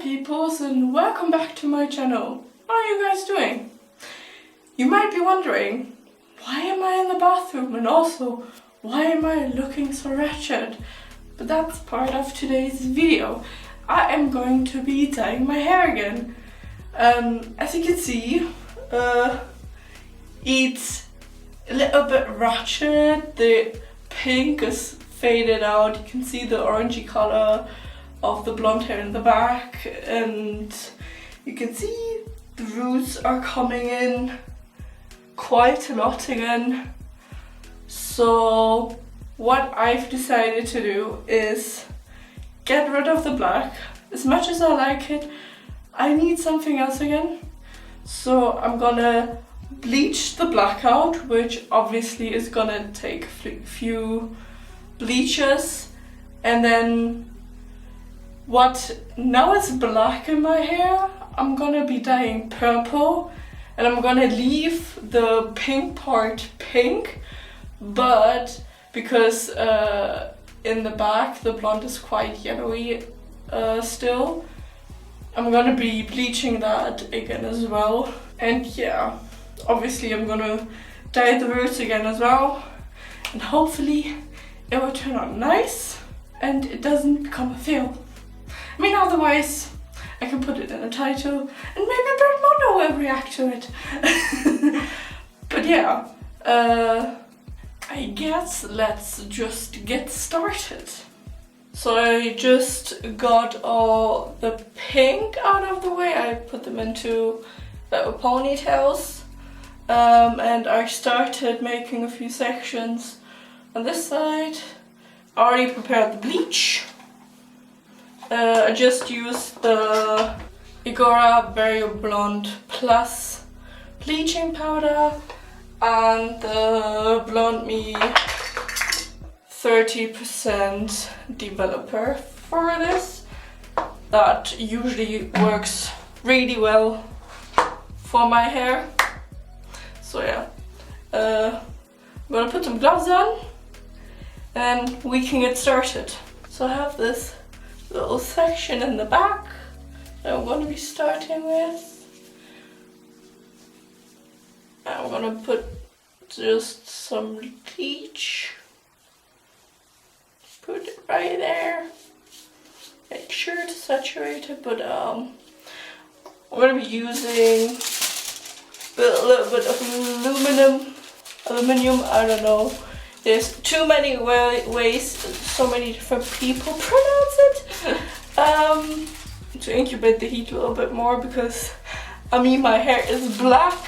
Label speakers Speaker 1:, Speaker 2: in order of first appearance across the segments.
Speaker 1: peoples, and welcome back to my channel. How are you guys doing? You might be wondering, why am I in the bathroom, and also why am I looking so wretched? But that's part of today's video. I am going to be dyeing my hair again. As you can see, it's a little bit ratchet. The pink is faded out. You can see the orangey color of the blonde hair in the back, and you can see the roots are coming in quite a lot again. So what I've decided to do is get rid of the black. As much as I like it, I need something else again. So I'm gonna bleach the black out, which obviously is gonna take a few bleaches, and then what now is black in my hair, I'm gonna be dyeing purple, and I'm gonna leave the pink part pink, but because in the back the blonde is quite yellowy still, I'm gonna be bleaching that again as well. And yeah, obviously I'm gonna dye the roots again as well, and hopefully it will turn out nice and it doesn't become a fail. I mean, otherwise I can put it in a title and maybe Brett Mondo will react to it. But yeah, I guess let's just get started. So I just got all the pink out of the way. I put them into little ponytails, and I started making a few sections on this side. I already prepared the bleach. I just used the Igora Very Blonde Plus bleaching powder and the Blonde Me 30% developer for this. That usually works really well for my hair. So yeah, I'm gonna put some gloves on and we can get started. So I have this little section in the back that I'm going to be starting with. I'm going to put just some bleach. Put it right there. Make sure to saturate it, but I'm going to be using a little bit of aluminum, I don't know. There's too many ways, so many different people pronounce it, to incubate the heat a little bit more, because I mean my hair is black.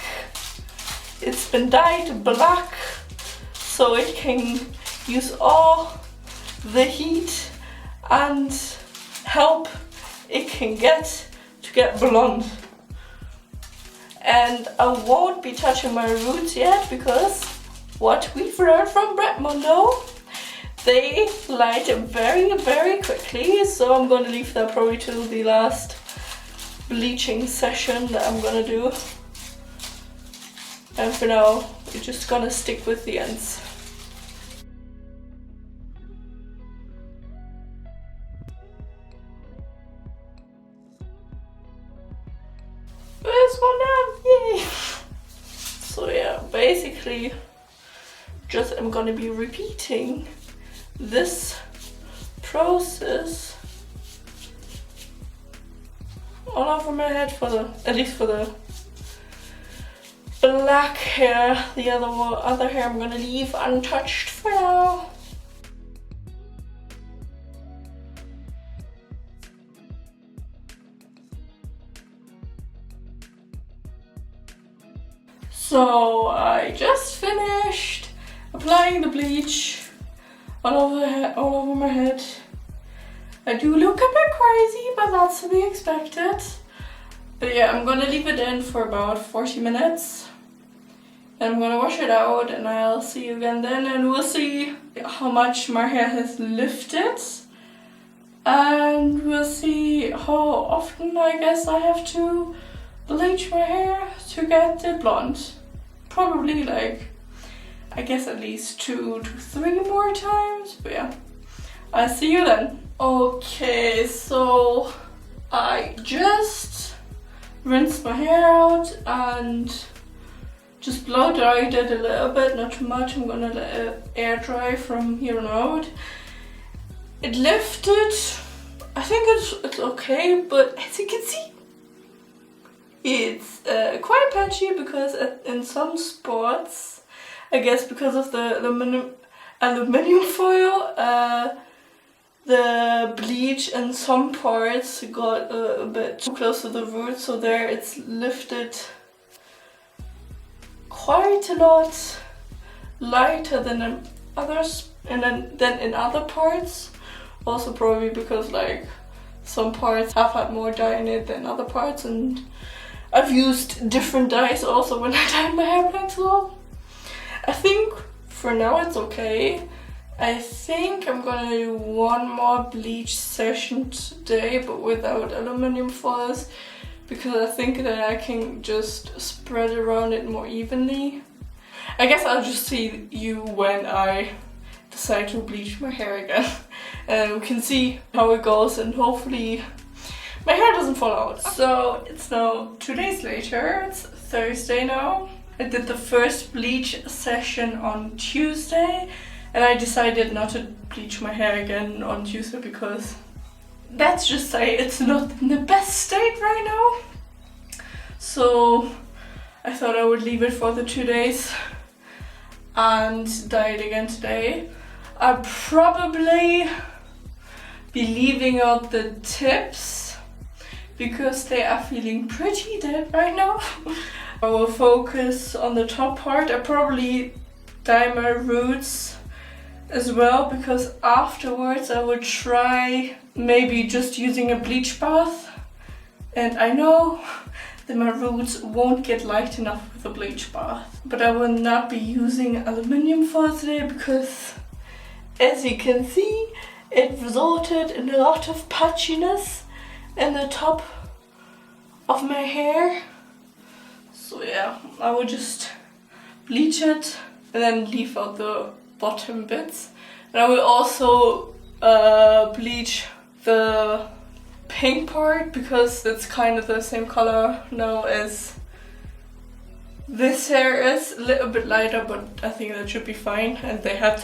Speaker 1: It's been dyed black, so it can use all the heat and help it can get blonde. And I won't be touching my roots yet, because what we've learned from Brett Mondo, they light very, very quickly, so I'm going to leave that probably till the last bleaching session that I'm going to do. And for now, we're just going to stick with the ends. First one down, yay! So yeah, basically, I'm gonna be repeating this process all over my head at least for the black hair. The other hair I'm gonna leave untouched for now. So I just finished applying the bleach all over my head. I do look a bit crazy, but that's to be expected. But yeah, I'm gonna leave it in for about 40 minutes. Then I'm gonna wash it out, and I'll see you again then, and we'll see how much my hair has lifted. And we'll see how often I guess I have to bleach my hair to get it blonde. Probably like, I guess at least 2 to 3 more times, but yeah, I'll see you then. Okay, so I just rinsed my hair out and just blow dried it a little bit, not too much. I'm gonna let it air dry from here on out. It lifted. I think it's okay, but as you can see, it's quite patchy because in some spots, I guess because of the aluminium foil, the bleach in some parts got a bit too close to the root, so there it's lifted quite a lot lighter than in others, than in other parts. Also probably because like some parts have had more dye in it than other parts, and I've used different dyes also when I dyed my hair black, so I think for now it's okay. I think I'm gonna do one more bleach session today, but without aluminium foils, because I think that I can just spread around it more evenly. I guess I'll just see you when I decide to bleach my hair again, and we can see how it goes, and hopefully my hair doesn't fall out. So it's now 2 days later, it's Thursday now. I did the first bleach session on Tuesday, and I decided not to bleach my hair again on Tuesday because, let's just say, it's not in the best state right now. So I thought I would leave it for the 2 days and dye it again today. I'll probably be leaving out the tips because they are feeling pretty dead right now. I will focus on the top part. I probably dye my roots as well, because afterwards I will try maybe just using a bleach bath, and I know that my roots won't get light enough with a bleach bath. But I will not be using aluminium foil today because, as you can see, it resulted in a lot of patchiness in the top of my hair. So yeah, I will just bleach it and then leave out the bottom bits. And I will also bleach the pink part because it's kind of the same color now as this hair is. A little bit lighter, but I think that should be fine. And they had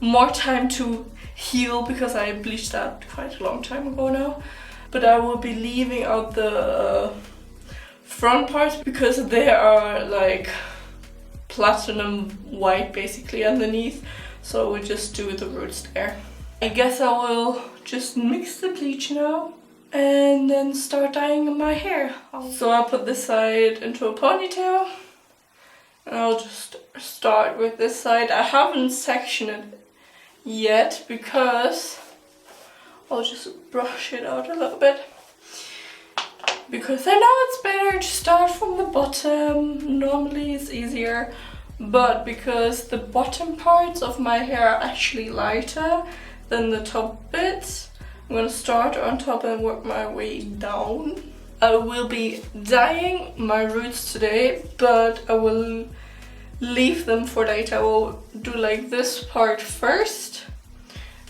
Speaker 1: more time to heal because I bleached that quite a long time ago now. But I will be leaving out the front parts because they are like platinum white basically underneath, so we'll just do the roots there. I guess I will just mix the bleach now and then start dyeing my hair. So I'll put this side into a ponytail and I'll just start with this side. I haven't sectioned it yet because I'll just brush it out a little bit, because I know it's better to start from the bottom. Normally it's easier, but because the bottom parts of my hair are actually lighter than the top bits, I'm gonna start on top and work my way down. I will be dyeing my roots today, but I will leave them for later. I will do like this part first,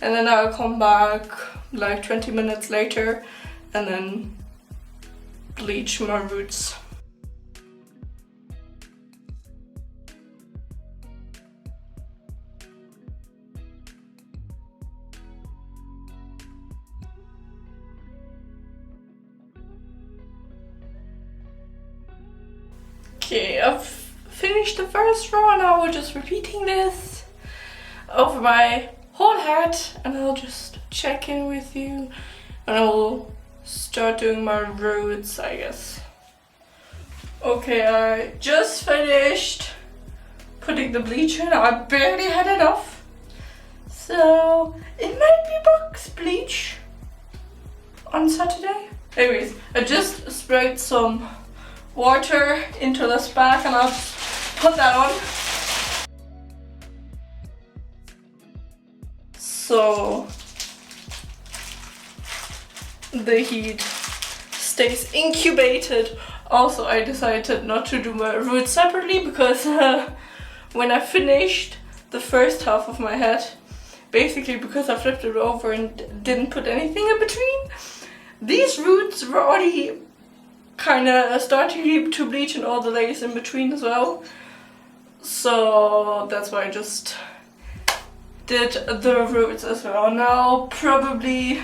Speaker 1: and then I'll come back like 20 minutes later and then bleach my roots. Okay, I've finished the first row and now we're just repeating this over my whole head, and I'll just check in with you and I will start doing my roots, I guess. Okay, I just finished putting the bleach in. I barely had it off, so it might be box bleach on Saturday. Anyways, I just sprayed some water into this bag and I'll put that on. So the heat stays incubated. Also, I decided not to do my roots separately because when I finished the first half of my head, basically because I flipped it over and didn't put anything in between, these roots were already kind of starting to bleach and all the layers in between as well. So that's why I just did the roots as well. Now probably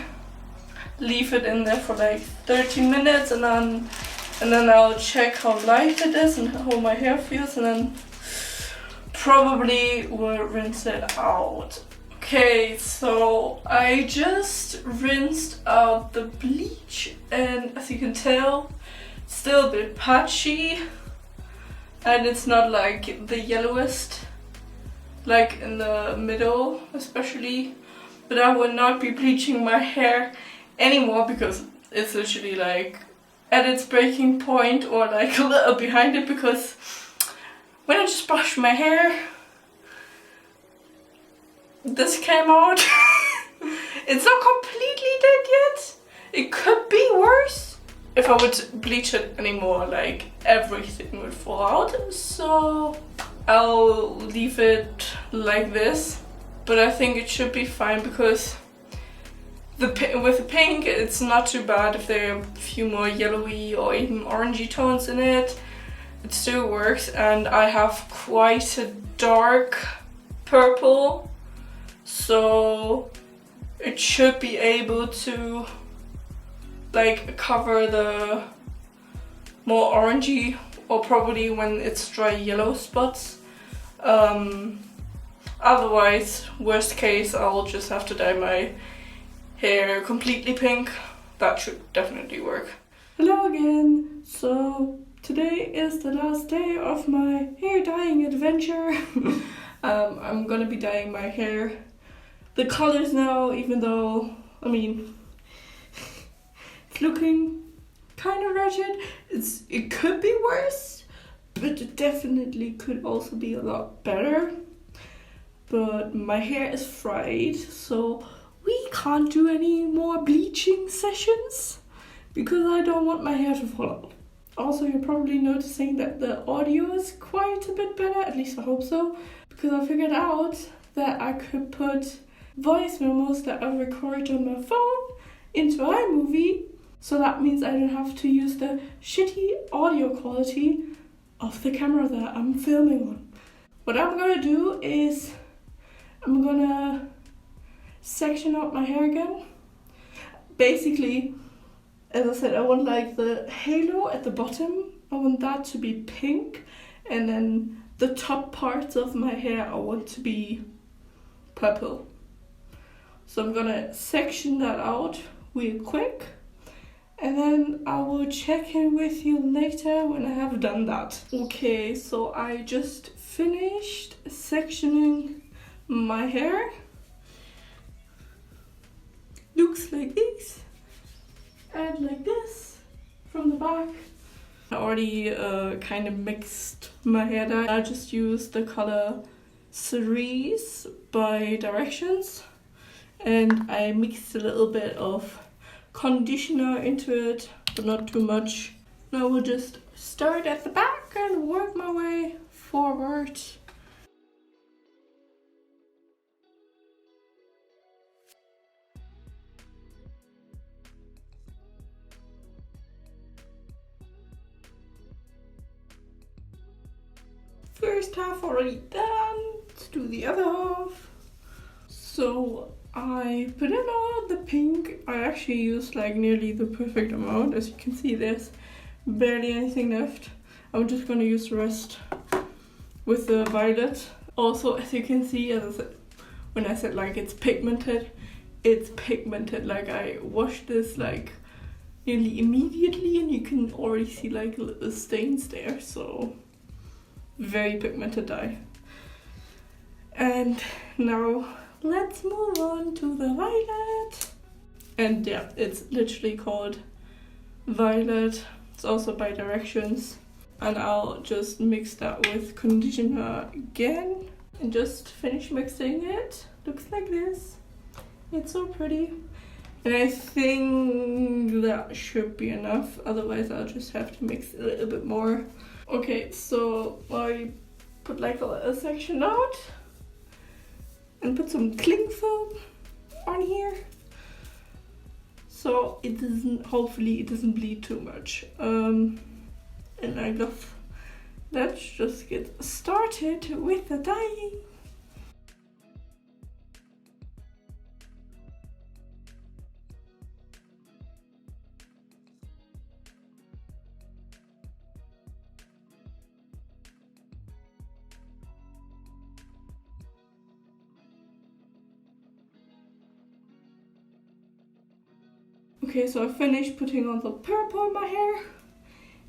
Speaker 1: leave it in there for like 30 minutes and then I'll check how light it is and how my hair feels, and then probably will rinse it out. Okay, so I just rinsed out the bleach, and as you can tell, it's still a bit patchy, and it's not like the yellowest, like in the middle especially. But I will not be bleaching my hair anymore because it's literally like at its breaking point or like a little behind it, because when I just brushed my hair, this came out. It's not completely dead yet. It could be worse. If I would bleach it anymore, like everything would fall out. So I'll leave it like this. But I think it should be fine because with the pink, it's not too bad if there are a few more yellowy or even orangey tones in it. It still works, and I have quite a dark purple, so it should be able to like cover the more orangey or probably when it's dry yellow spots. Otherwise, worst case, I'll just have to dye my hair completely pink. That should definitely work. Hello again. So today is the last day of my hair dyeing adventure. I'm gonna be dyeing my hair the colors now, even though, I mean, it's looking kind of wretched. It could be worse, but it definitely could also be a lot better. But my hair is fried, so we can't do any more bleaching sessions because I don't want my hair to fall out. Also, you're probably noticing that the audio is quite a bit better, at least I hope so, because I figured out that I could put voice memos that I record on my phone into iMovie, so that means I don't have to use the shitty audio quality of the camera that I'm filming on. What I'm gonna do is I'm gonna section out my hair again. Basically, as I said, I want like the halo at the bottom, I want that to be pink, and then the top parts of my hair I want to be purple. So I'm gonna section that out real quick, and then I will check in with you later when I have done that. Okay, so I just finished sectioning my hair. Looks like this and like this from the back. I already kind of mixed my hair dye. I just used the color Cerise by Directions, and I mixed a little bit of conditioner into it, but not too much. Now we'll just start at the back and work my way forward. First half already done, let's do the other half. So I put in all the pink. I actually used like nearly the perfect amount. As you can see, there's barely anything left. I'm just gonna use the rest with the violet. Also, as you can see, as I said, when I said like it's pigmented. Like I washed this like nearly immediately, and you can already see like little stains there, so very pigmented dye. And now let's move on to the violet. And yeah, it's literally called Violet. It's also by Directions. And I'll just mix that with conditioner again and just finish mixing it. Looks like this. It's so pretty. And I think that should be enough. Otherwise I'll just have to mix a little bit more. Okay, so I put like a little section out and put some cling film on here. so it doesn't, hopefully it doesn't bleed too much. And I guess let's just get started with the dyeing. Okay, so I finished putting on the purple in my hair,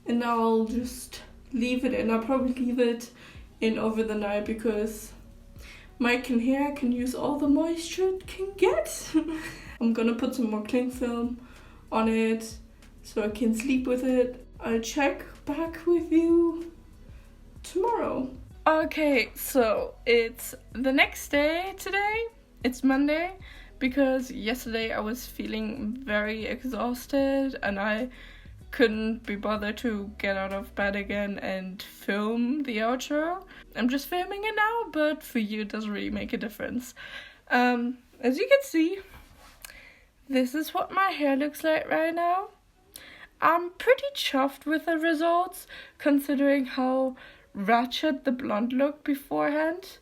Speaker 1: and now I'll just leave it in. I'll probably leave it in over the night because my hair can use all the moisture it can get. I'm gonna put some more cling film on it so I can sleep with it. I'll check back with you tomorrow. Okay, so it's the next day today. It's Monday. Because yesterday I was feeling very exhausted and I couldn't be bothered to get out of bed again and film the outro. I'm just filming it now, but for you it doesn't really make a difference. As you can see, this is what my hair looks like right now. I'm pretty chuffed with the results considering how ratchet the blonde looked beforehand.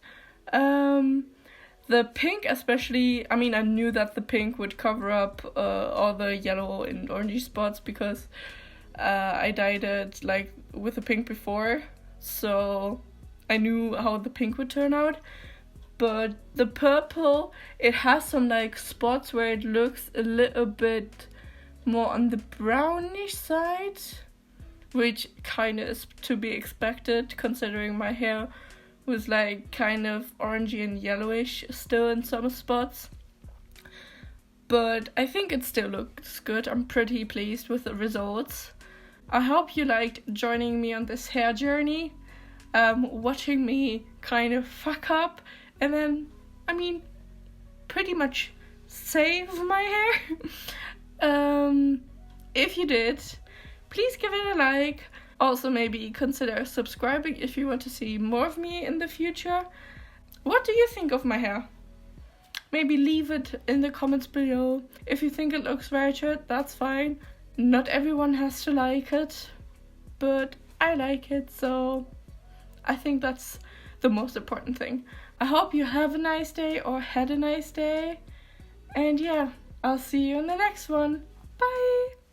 Speaker 1: The pink especially, I mean, I knew that the pink would cover up all the yellow and orangey spots because I dyed it like with the pink before, so I knew how the pink would turn out. But the purple, it has some like spots where it looks a little bit more on the brownish side, which kind of is to be expected considering my hair was like kind of orangey and yellowish still in some spots. But I think it still looks good. I'm pretty pleased with the results. I hope you liked joining me on this hair journey, watching me kind of fuck up and then, I mean, pretty much save my hair. If you did, please give it a like. Also, maybe consider subscribing if you want to see more of me in the future. What do you think of my hair? Maybe leave it in the comments below. If you think it looks ratchet, that's fine. Not everyone has to like it, but I like it, so I think that's the most important thing. I hope you have a nice day or had a nice day. And yeah, I'll see you in the next one. Bye!